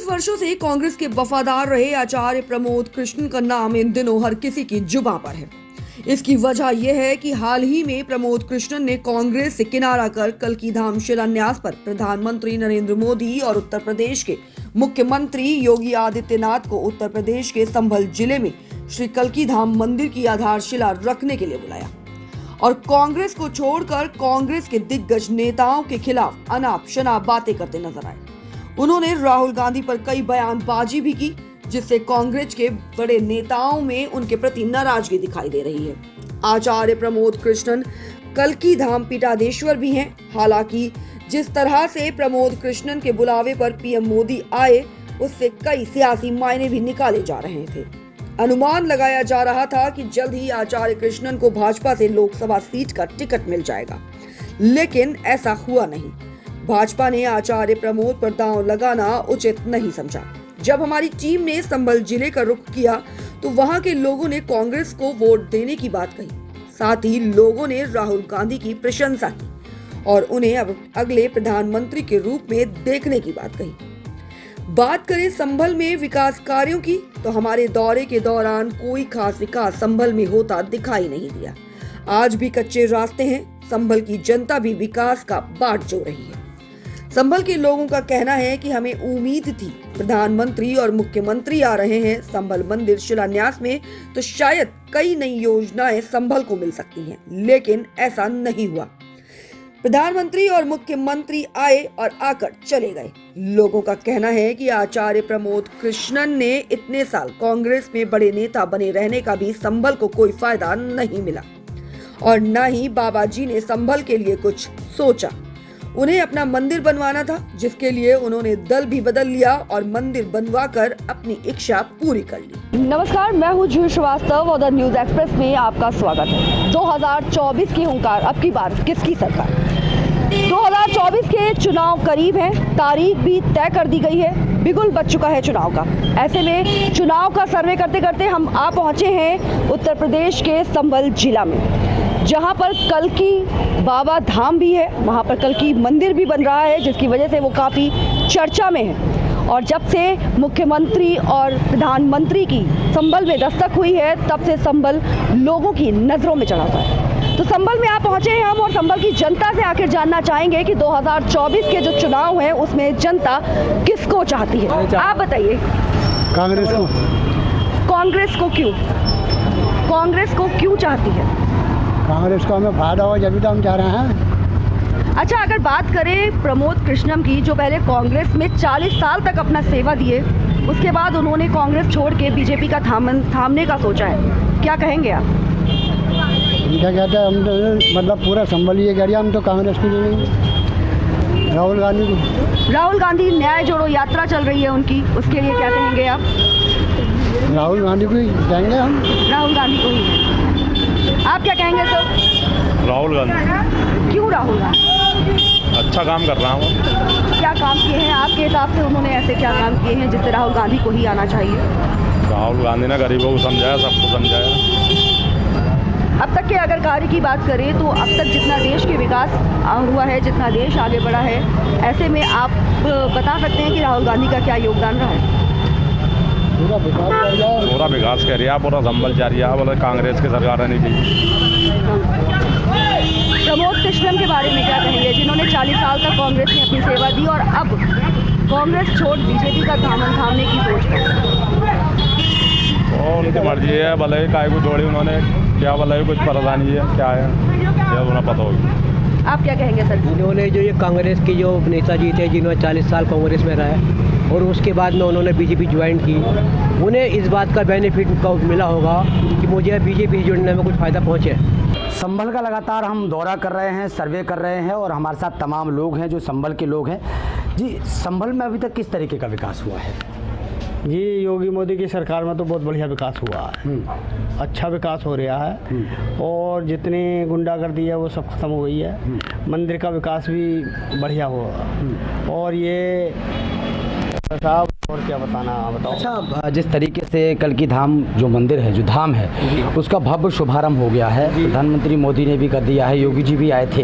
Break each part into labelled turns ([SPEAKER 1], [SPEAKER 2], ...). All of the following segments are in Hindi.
[SPEAKER 1] 40 वर्षों से कांग्रेस के वफादार रहे आचार्य प्रमोद कृष्ण का नाम इन दिनों हर किसी की जुबां पर है। इसकी वजह यह है कि हाल ही में प्रमोद कृष्ण ने कांग्रेस से किनारा कर कल्की धाम शिलान्यास पर प्रधानमंत्री नरेंद्र मोदी और उत्तर प्रदेश के मुख्यमंत्री योगी आदित्यनाथ को उत्तर प्रदेश के संभल जिले में श्री कल्की धाम मंदिर की आधारशिला रखने के लिए बुलाया और कांग्रेस को छोड़कर कांग्रेस के दिग्गज नेताओं के खिलाफ अनाप शनाप बातें करते नजर आए। उन्होंने राहुल गांधी पर कई बयानबाजी भी की, जिससे कांग्रेस के बड़े नेताओं में उनके प्रति नाराजगी दिखाई दे रही है। आचार्य प्रमोद कृष्णन कल्की धाम पीठाधीश्वर भी हैं। हालांकि जिस तरह से प्रमोद कृष्णन के बुलावे पर पीएम मोदी आए, उससे कई सियासी मायने भी निकाले जा रहे थे। अनुमान लगाया जा रहा था कि जल्द ही आचार्य कृष्णन को भाजपा से लोकसभा सीट का टिकट मिल जाएगा, लेकिन ऐसा हुआ नहीं। भाजपा ने आचार्य प्रमोद पर दांव लगाना उचित नहीं समझा। जब हमारी टीम ने संभल जिले का रुख किया तो वहां के लोगों ने कांग्रेस को वोट देने की बात कही। साथ ही लोगों ने राहुल गांधी की प्रशंसा की और उन्हें अब अगले प्रधानमंत्री के रूप में देखने की बात कही। बात करें संभल में विकास कार्यों की, तो हमारे दौरे के दौरान कोई खास विकास संभल में होता दिखाई नहीं दिया। आज भी कच्चे रास्ते हैं। संभल की जनता भी विकास का बाट जो रही है। संभल के लोगों का कहना है कि हमें उम्मीद थी प्रधानमंत्री और मुख्यमंत्री आ रहे हैं संभल मंदिर शिलान्यास में, तो शायद कई नई योजनाएं संभल को मिल सकती हैं, लेकिन ऐसा नहीं हुआ। प्रधानमंत्री और मुख्यमंत्री आए और आकर चले गए। लोगों का कहना है कि आचार्य प्रमोद कृष्णन ने इतने साल कांग्रेस में बड़े नेता बने रहने का भी संभल को कोई फायदा नहीं मिला और न ही बाबा जी ने संभल के लिए कुछ सोचा। उन्हें अपना मंदिर बनवाना था, जिसके लिए उन्होंने दल भी बदल लिया और मंदिर बनवाकर अपनी इच्छा पूरी कर ली।
[SPEAKER 2] नमस्कार, मैं हूँ जूही श्रीवास्तव और द न्यूज एक्सप्रेस में आपका स्वागत है। 2024 की हुंकार, अब की बार किसकी सरकार? 2024 के चुनाव करीब हैं, तारीख भी तय कर दी गई है, बिगुल बज चुका है चुनाव का। ऐसे में चुनाव का सर्वे करते करते हम आ पहुंचे हैं उत्तर प्रदेश के संभल जिला में, जहां पर कल्की बाबा धाम भी है। वहां पर कल्की मंदिर भी बन रहा है, जिसकी वजह से वो काफ़ी चर्चा में है। और जब से मुख्यमंत्री और प्रधानमंत्री की संभल में दस्तक हुई है, तब से संभल लोगों की नज़रों में चढ़ा था। तो संभल में आप पहुंचे हैं हम और संभल की जनता से आखिर जानना चाहेंगे कि 2024 के जो चुनाव हैं उसमें जनता किसको चाहती है। आप बताइए।
[SPEAKER 3] कांग्रेस को।
[SPEAKER 2] कांग्रेस को क्यों? कांग्रेस को क्यों चाहती है?
[SPEAKER 3] कांग्रेस को हमें फायदा हो, जब भी तो हम चाह रहे हैं।
[SPEAKER 2] अच्छा, अगर बात करें प्रमोद कृष्णम की, जो पहले कांग्रेस में 40 साल तक अपना सेवा दिए, उसके बाद उन्होंने कांग्रेस छोड़ के बीजेपी का थामने का सोचा है, क्या कहेंगे आप?
[SPEAKER 3] क्या कहते हैं, हम तो मतलब पूरा संभल ये करिए, हम तो कांग्रेस को नहीं, राहुल गांधी को।
[SPEAKER 2] राहुल गांधी न्याय जोड़ो यात्रा चल रही है उनकी, उसके लिए क्या कहेंगे आप?
[SPEAKER 3] राहुल गांधी को ही जाएंगे हम।
[SPEAKER 2] राहुल गांधी को ही। आप क्या कहेंगे सर?
[SPEAKER 4] राहुल गांधी।
[SPEAKER 2] क्यों राहुल गांधी?
[SPEAKER 4] अच्छा काम कर रहा हूँ।
[SPEAKER 2] क्या काम किए हैं आपके हिसाब से? उन्होंने ऐसे क्या काम किए हैं जिससे राहुल गांधी को ही आना चाहिए?
[SPEAKER 4] राहुल गांधी ने गरीबों को समझाया, सबको समझाया।
[SPEAKER 2] अब तक के अगर कार्य की बात करें तो अब तक जितना देश के विकास हुआ है, जितना देश आगे बढ़ा है, ऐसे में आप बता सकते हैं कि राहुल गांधी का क्या योगदान रहा है?
[SPEAKER 3] पूरा
[SPEAKER 4] विकास कर रहा, पूरा संभल जा रहा, बोले कांग्रेस की सरकार रहनी चाहिए।
[SPEAKER 2] प्रमोद कृष्णन के बारे में क्या कहेंगे, जिन्होंने 40 साल तक कांग्रेस में अपनी सेवा दी और अब कांग्रेस छोड़ बीजेपी का दामन थामने की सोच है?
[SPEAKER 4] और उनकी मर्जी है, भले काय को जोड़ी उन्होंने, क्या भले कुछ परेशानी है, क्या है यह उन्हें पता होगी।
[SPEAKER 2] आप क्या कहेंगे सर?
[SPEAKER 5] इन्होंने जो ये कांग्रेस के जो नेताजी थे, जिन्होंने 40 साल कांग्रेस में रहे और उसके बाद में उन्होंने बीजेपी ज्वाइन की, उन्हें इस बात का बेनिफिट मिला होगा कि मुझे बीजेपी से जुड़ने में कुछ फ़ायदा पहुँचे।
[SPEAKER 6] संभल का लगातार हम दौरा कर रहे हैं, सर्वे कर रहे हैं और हमारे साथ तमाम लोग हैं जो संभल के लोग हैं। जी, संभल में अभी तक किस तरीके का विकास हुआ है?
[SPEAKER 3] जी, योगी मोदी की सरकार में तो बहुत बढ़िया विकास हुआ है, अच्छा विकास हो रहा है और जितनी गुंडागर्दी है वो सब खत्म हो गई है। मंदिर का विकास भी बढ़िया हुआ और ये साहब और क्या बताना, आप बताओ।
[SPEAKER 6] अच्छा, जिस तरीके से कल की धाम जो मंदिर है, जो धाम है, उसका भव्य शुभारंभ हो गया है। प्रधानमंत्री मोदी ने भी कर दिया है, योगी जी भी आए थे।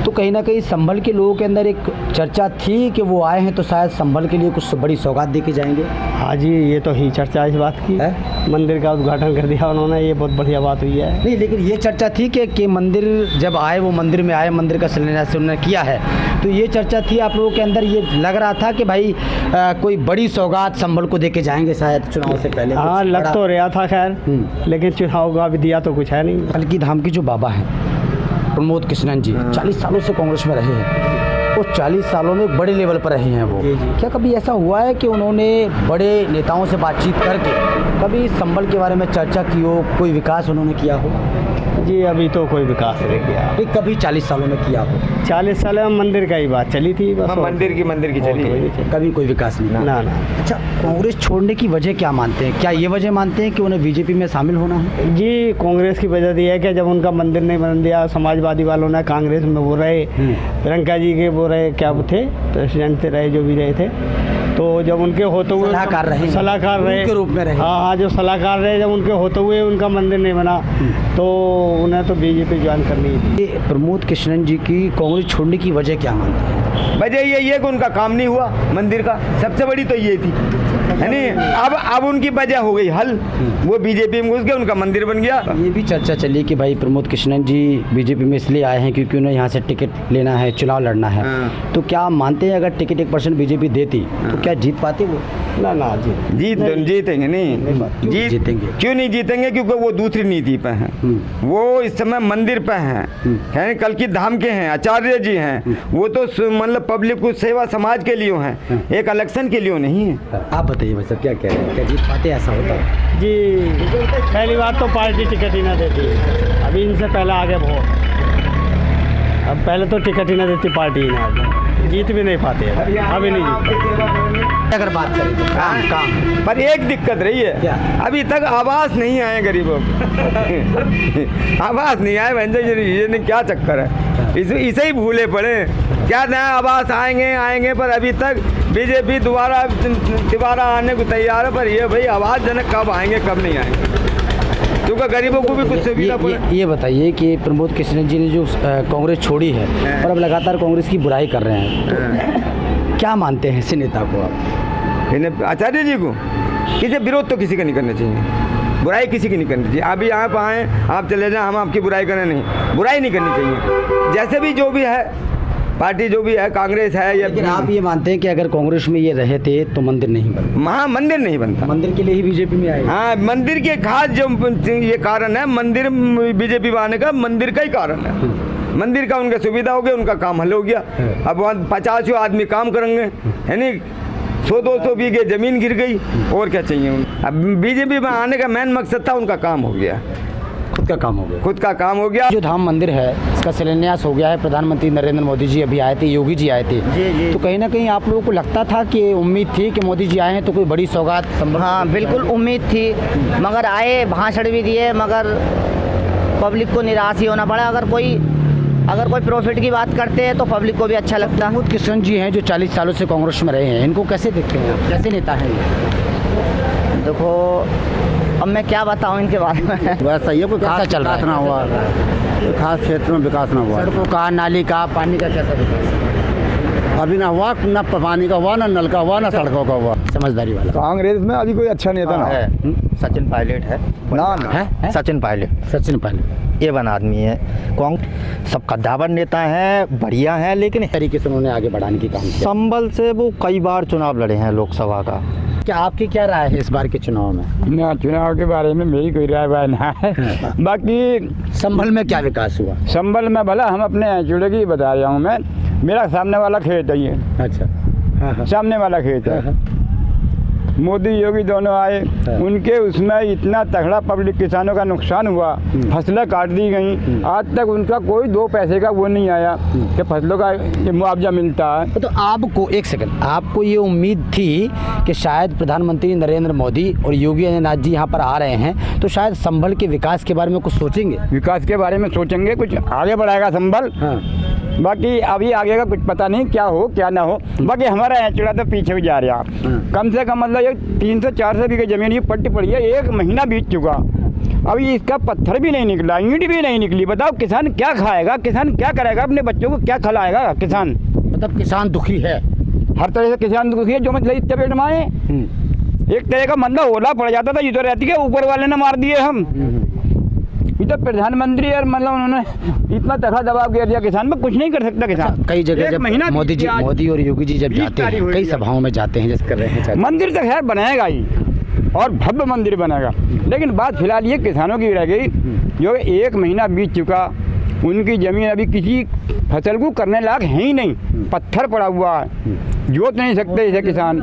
[SPEAKER 6] तो कहीं ना कहीं संभल के लोगों के अंदर एक चर्चा थी कि वो आए हैं तो शायद संभल के लिए कुछ बड़ी सौगात दे के जाएंगे।
[SPEAKER 3] हाँ जी, ये तो ही चर्चा इस बात की है। मंदिर का उद्घाटन कर दिया उन्होंने, ये बहुत बढ़िया बात हुई है।
[SPEAKER 6] नहीं, लेकिन ये चर्चा थी कि मंदिर जब आए, वो मंदिर में आए, मंदिर का शिलान्यास उन्होंने किया है, तो ये चर्चा थी आप लोगों के अंदर, ये लग रहा था कि भाई कोई बड़ी सौगात संभल को देके जाएंगे शायद चुनाव से पहले।
[SPEAKER 3] हाँ, लग तो रहा था खैर, लेकिन चुनाव का भी दिया तो कुछ है नहीं।
[SPEAKER 6] कल की धाम की जो बाबा हैं प्रमोद कृष्णन जी, 40 सालों से कांग्रेस में रहे हैं, वो 40 सालों में एक बड़े लेवल पर रहे हैं वो। क्या कभी ऐसा हुआ है कि उन्होंने बड़े नेताओं से बातचीत करके कभी संभल के बारे में चर्चा की हो, कोई विकास उन्होंने किया हो?
[SPEAKER 3] जी, अभी तो कोई विकास नहीं किया।
[SPEAKER 6] नहीं, कभी 40 सालों में किया हो?
[SPEAKER 3] 40 साल में मंदिर का ही बात चली थी बस।
[SPEAKER 7] मंदिर की चली,
[SPEAKER 6] कभी कोई विकास नहीं
[SPEAKER 3] ना।
[SPEAKER 6] अच्छा, कांग्रेस छोड़ने की वजह क्या मानते हैं? क्या ये वजह मानते हैं कि उन्हें बीजेपी में शामिल होना है?
[SPEAKER 3] जी, कांग्रेस की वजह यह है कि जब उनका मंदिर नहीं बन दिया, समाजवादी वालों ने कांग्रेस में वो रहे, प्रियंका जी के वो रहे, क्या वो थे, प्रेसिडेंट थे, रहे जो भी रहे थे, तो जब उनके होते हुए
[SPEAKER 6] सलाहकार रहे
[SPEAKER 3] के रूप में रहे। हाँ, जो सलाहकार रहे, जब उनके होते हुए उनका मंदिर नहीं बना तो उन्हें तो बीजेपी ज्वाइन करनी थी।
[SPEAKER 6] प्रमोद कृष्णन जी की कांग्रेस छोड़ने की वजह क्या मानते हैं?
[SPEAKER 7] वजह ये है कि उनका काम नहीं हुआ मंदिर का, सबसे बड़ी तो ये थी, है नहीं। अब उनकी वजह हो गई हल, वो बीजेपी में घुस गए, उनका मंदिर बन गया।
[SPEAKER 6] ये भी चर्चा चली कि भाई प्रमोद कृष्णन जी बीजेपी में इसलिए आए हैं क्योंकि उन्हें यहाँ से टिकट लेना है, चुनाव लड़ना है। तो क्या मानते हैं अगर टिकट 1% बीजेपी देती तो क्या जीत पाते वो?
[SPEAKER 3] ना
[SPEAKER 7] जीतेंगे नहीं,
[SPEAKER 6] जीतेंगे।
[SPEAKER 7] क्यों नहीं जीतेंगे? क्योंकि वो दूसरी नीति पे हैं, वो इस समय मंदिर पे हैं, कल की धाम के हैं, आचार्य जी हैं, वो तो मतलब पब्लिक को सेवा समाज के लिए हैं, एक इलेक्शन के लिए नहीं है।
[SPEAKER 6] आप बताइए भाई साहब, क्या कह रहे हैं, क्या जीत पाते ऐसा होता है?
[SPEAKER 3] जी, पहली बार तो पार्टी टिकट ही ना देती, अभी इनसे पहले आगे बहुत, अब पहले तो टिकट ही ना देती पार्टी ही ना, जीत भी नहीं पाते, अभी नहीं जीत।
[SPEAKER 6] अगर बात करें तो काम
[SPEAKER 7] पर एक दिक्कत रही है,
[SPEAKER 6] क्या?
[SPEAKER 7] अभी तक आवास नहीं आए गरीबों को आवास नहीं आए, ये क्या चक्कर है, इसे ही भूले पड़े। क्या नया आवास आएंगे पर अभी तक बीजेपी दोबारा आने को तैयार है, पर ये भाई आवास जनक कब आएंगे कब नहीं आएंगे, क्योंकि गरीबों को भी कुछ सुविधा पड़े।
[SPEAKER 6] ये बताइए कि प्रमोद कृष्णन जी ने जो कांग्रेस छोड़ी है और अब लगातार कांग्रेस की बुराई कर रहे हैं, तो क्या मानते हैं इस नेता को आप?
[SPEAKER 7] इन्हें आचार्य जी को किसी विरोध तो किसी का नहीं करना चाहिए, बुराई किसी की नहीं करनी चाहिए। अभी आप आए, आप चले जाएं, हम आपकी बुराई करें नहीं, बुराई नहीं करनी चाहिए। जैसे भी जो भी है पार्टी, जो भी है, कांग्रेस है या,
[SPEAKER 6] लेकिन आप ये मानते हैं कि अगर कांग्रेस में ये रहे थे तो मंदिर नहीं बनता?
[SPEAKER 7] वहाँ मंदिर नहीं बनता,
[SPEAKER 6] मंदिर के लिए ही बीजेपी में आए।
[SPEAKER 7] हाँ, मंदिर के खास जो ये कारण है, मंदिर बीजेपी में आने का मंदिर का ही कारण है। मंदिर का उनका सुविधा हो गया, उनका काम हल हो गया। अब वहाँ 50 आदमी काम करेंगे, है नहीं, 100-200 बीघे जमीन गिर गई, और क्या चाहिए उन्हें। अब बीजेपी में आने का मेन मकसद था, उनका काम हो गया,
[SPEAKER 6] खुद का काम हो गया,
[SPEAKER 7] खुद का काम हो गया।
[SPEAKER 6] जो धाम मंदिर है इसका शिलान्यास हो गया है, प्रधानमंत्री नरेंद्र मोदी जी अभी आए थे, योगी जी आए थे, तो कहीं ना कहीं आप लोगों को लगता था कि उम्मीद थी कि मोदी जी आए हैं तो कोई बड़ी सौगात संभव?
[SPEAKER 8] हाँ, बिल्कुल उम्मीद थी, मगर आए, भाषण भी दिए, मगर पब्लिक को निराश ही होना पड़ा। अगर कोई प्रॉफिट की बात करते हैं तो पब्लिक को भी अच्छा लगता है।
[SPEAKER 6] प्रमोद कृष्णन जी हैं जो 40 सालों से कांग्रेस में रहे हैं, इनको कैसे देखते हैं आप, कैसे नेता है ये?
[SPEAKER 8] देखो, अब मैं क्या बताऊं इनके बारे में।
[SPEAKER 9] वैसा ये कोई
[SPEAKER 6] कैसा
[SPEAKER 9] खास
[SPEAKER 6] चल रहा है?
[SPEAKER 9] विकास ना हुआ, खास क्षेत्र में विकास ना हुआ,
[SPEAKER 6] सड़कों का, नाली का, पानी का कैसा विकास?
[SPEAKER 9] अभी ना हुआ, ना पानी का हुआ, ना नल का हुआ, ना सड़कों का हुआ।
[SPEAKER 6] समझदारी वाला
[SPEAKER 10] कांग्रेस में अभी कोई अच्छा नेता ना
[SPEAKER 9] है,
[SPEAKER 8] सचिन पायलट है
[SPEAKER 6] है?
[SPEAKER 8] सचिन पायलट
[SPEAKER 6] ये
[SPEAKER 8] बन आदमी है, कांग्रेस सब कद्दावर नेता हैं, बढ़िया हैं, लेकिन
[SPEAKER 6] तरीके से उन्होंने आगे बढ़ाने की काम किया।
[SPEAKER 8] संभल से वो कई बार चुनाव लड़े हैं लोकसभा का।
[SPEAKER 6] क्या आपकी क्या राय है इस बार के चुनाव में?
[SPEAKER 10] ना, चुनाव के बारे में मेरी कोई राय ना है। बाकी
[SPEAKER 6] संभल में क्या विकास हुआ?
[SPEAKER 10] संभल में भला हम अपने जुड़े की बता रहा हूँ मैं, मेरा सामने वाला खेत है ये।
[SPEAKER 6] अच्छा,
[SPEAKER 10] सामने वाला खेत है, मोदी योगी दोनों आए, उनके उसमें इतना तगड़ा पब्लिक किसानों का नुकसान हुआ, फसलें काट दी गई, आज तक उनका कोई 2 पैसे का वो नहीं आया कि फसलों का ये मुआवजा मिलता है।
[SPEAKER 6] तो आपको एक सेकंड, आपको ये उम्मीद थी कि शायद प्रधानमंत्री नरेंद्र मोदी और योगी आदित्यनाथ जी यहाँ पर आ रहे हैं तो शायद संभल के विकास के बारे में कुछ सोचेंगे?
[SPEAKER 10] विकास के बारे में सोचेंगे, कुछ आगे बढ़ाएगा संभल।
[SPEAKER 6] हाँ,
[SPEAKER 10] बाकी अभी आगे का कुछ पता नहीं क्या हो क्या ना हो। बाकी हमारा एचड़ा तो पीछे भी जा रहा, कम से कम मतलब ये 300-400 बीघे ज़मीन ये पट्टी पड़ी है, 1 महीना बीत चुका, अभी इसका पत्थर भी नहीं निकला, ईंट भी नहीं निकली। बताओ किसान क्या खाएगा, किसान क्या करेगा, अपने बच्चों को क्या खिलाएगा किसान?
[SPEAKER 6] मतलब किसान दुखी है,
[SPEAKER 10] हर तरह से किसान दुखी है। जो मतलब इतने पेट मारे, एक तरह का मतलब ओला पड़ जाता था, ये तो रहती है ऊपर वाले ने मार दिए हम। ये तो प्रधानमंत्री और मतलब उन्होंने इतना तगड़ा दबाव गिर दिया किसान में, कुछ नहीं कर सकता किसान।
[SPEAKER 6] कई जगह जब
[SPEAKER 10] महीना
[SPEAKER 6] मोदी और योगी जी जब जाते हैं, कई सभाओं में जाते हैं, जैसे कर रहे हैं,
[SPEAKER 10] मंदिर तो खैर बनाएगा ही और भव्य मंदिर बनेगा, लेकिन बात फिलहाल ये किसानों की रह गई जो 1 महीना बीत चुका, उनकी ज़मीन अभी किसी फसल को करने लायक है ही नहीं, पत्थर पड़ा हुआ है, जोत नहीं सकते इसे किसान,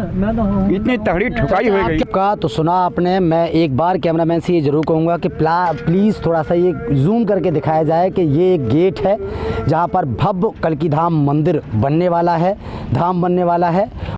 [SPEAKER 10] इतनी तगड़ी ठुकाई हो गई।
[SPEAKER 6] का तो सुना आपने। मैं एक बार कैमरामैन से ये जरूर कहूँगा कि प्लीज़ थोड़ा सा ये जूम करके दिखाया जाए कि ये एक गेट है जहाँ पर भव्य कल्की धाम मंदिर बनने वाला है, धाम बनने वाला है।